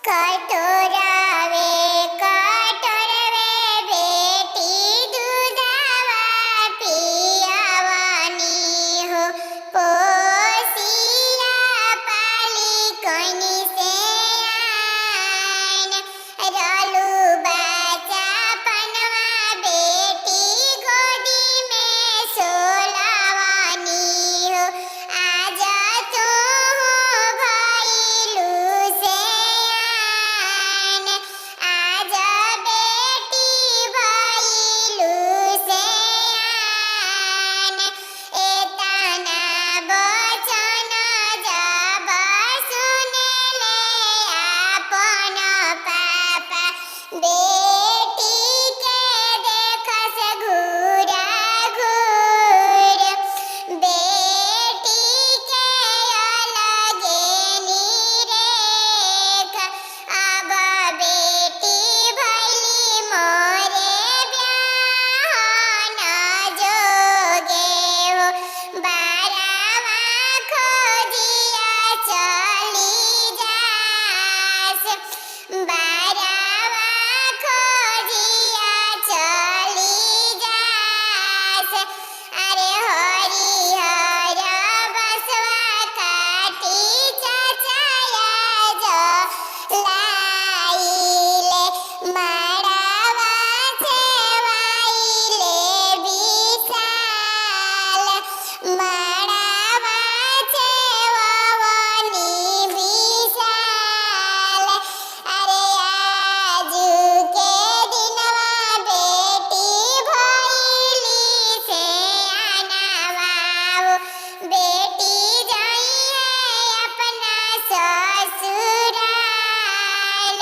कटोरावे कटोरवे बेटी दूधवा पियावानी हो पोसिया पाली कोनी से आन रलू बाचा पनवा बेटी गोदी में सोलावानी हो आज तू भइलू से आन आज बेटी भइलू से आन एतना बचन जब सुनले आपन पापा बेटी के देखस घूरा घूर बेटी के अलगे निरेख अब बेटी भइली मोरे ब्याहन जोगे हो बारावा खोजिया चली जास बारावा खोजिया चली जास अरे हरिहर बसवा काटी चचाया जो लाइले माड़ावा छेवाइले विशाल माड़ावा छेवावनी विशाल अरे आजू के दिनवा बेटी भइली से आनावा बेटी जाइए अपना ससुराल